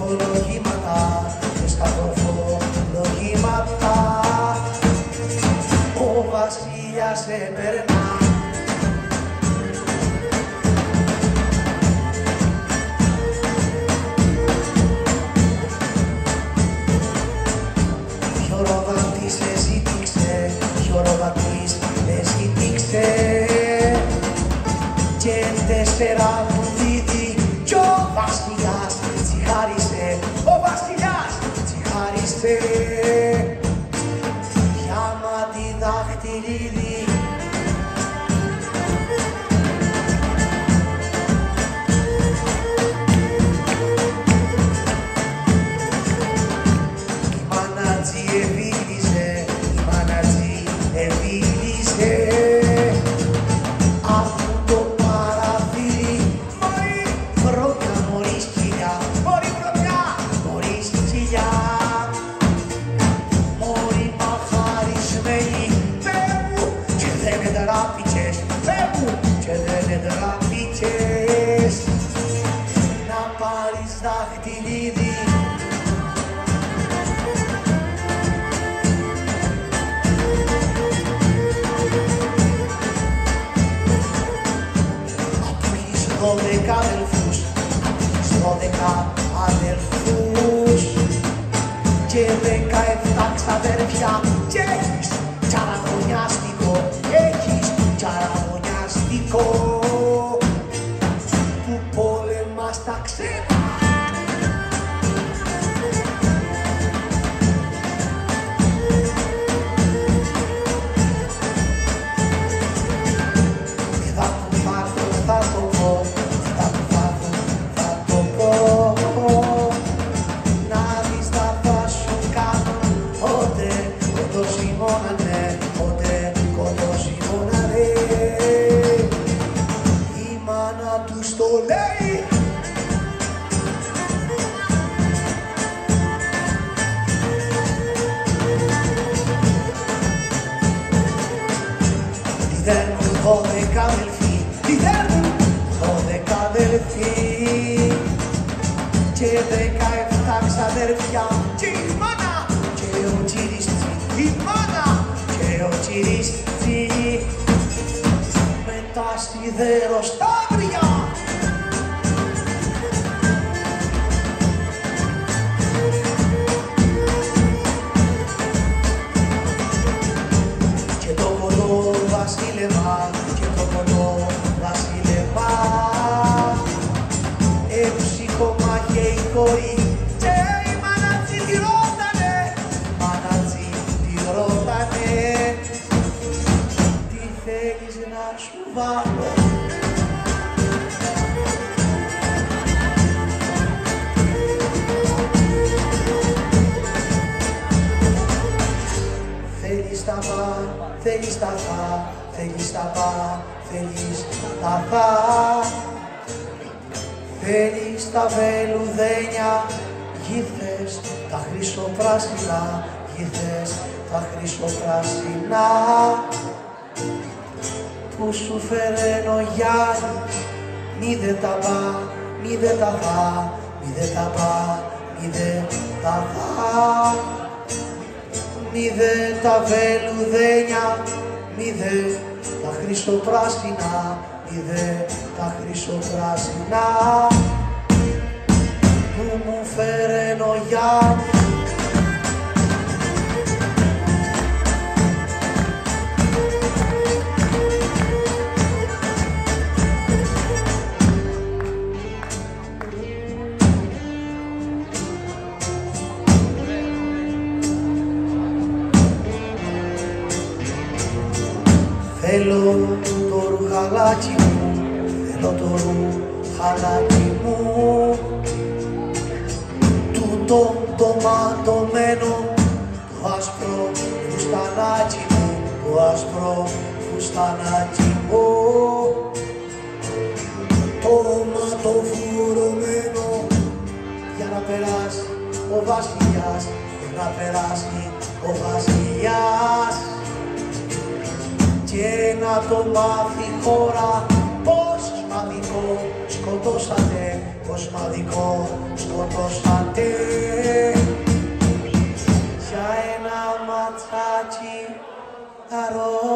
φορολογήματα, στα φορολογήματα. Ο βασιλιάς επερνά. Χιοροδάτης εζήτηξε, χιοροδάτης εζήτηξε και 4 βουδίδι κι ο βασιλιάς τσιχάρισε, ο βασιλιάς τσιχάρισε διάμαντι δαχτυλίδι. Η μάνατζη ευήλισε, η μάνατζη ευήλισε αφού το παραθύρι μωρή βρόκια, μωρή σκυλιά, μωρή βρόκια, μωρή σκυλιά, μωρή μαχαρισμένη, φεύγουν και δεν εντράπηκες, φεύγουν και δεν εντράπηκες να πάρεις δαχτυλίδι. Αφού έχεις 12 αδελφούς, αφού έχεις 12 αδελφούς και 17 ξαδέρφια και έχεις τσαραγωνιαστικό, έχεις τσαραγωνιαστικό που πόλεμας τα ξένα. Θα του φάθω, θα το πω, θα του φάθω, θα το πω, να δεις θα σου κάνω ότε κοντοσημώνανε, ότε κοντοσημώνανε. Η μάνα τους το λέει. Τι δέρνουν 12 αδελφοί, τι δέρνουν 12 αδελφοί και 17 ξαδέρφια και η μάνα και ο τσιριστή, η μάνα και ο τσιριστή με τα σιδεροσταύρια. Και το κοντό βασίλευα, και το κοντό βασίλευα έψυχομα και η κόρη και η μάνατζη τη ρώτανε, η μάνατζη τη ρώτανε τι θέλεις να σου βάλω. Θέλεις τα πα, θέλεις τα θα, θέλεις τα πα, θέλεις τα θα. Θέλεις τα βελουδένια, γήθες τα χρυσοπράσινα, γήθες τα χρυσοπράσινα που σου φέρνω Γιάννη. Μη δε τα πα, μη δε τα θα, μη δε τα πα, μη δε τα θα. Μη δε τα βελουδένια, μη δε τα χρυσοπράσινα, μη δε τα χρυσοπράσινα που μου φέρνει ο Γιάννης. Θέλω το ρουχαλάκι μου, θέλω το ρουχαλάκι μου, τούτο το ματωμένο, το άσπρο φουστανάκι μου, το άσπρο φουστανάκι μου, το ματοφουρωμένο, για να περάσει ο βασιλιάς, για να περάσει ο βασιλιάς. Και να το μάθει η χώρα πως μαδικό σκοτώσατε, πως μαδικό σκοτώσατε. χαρώ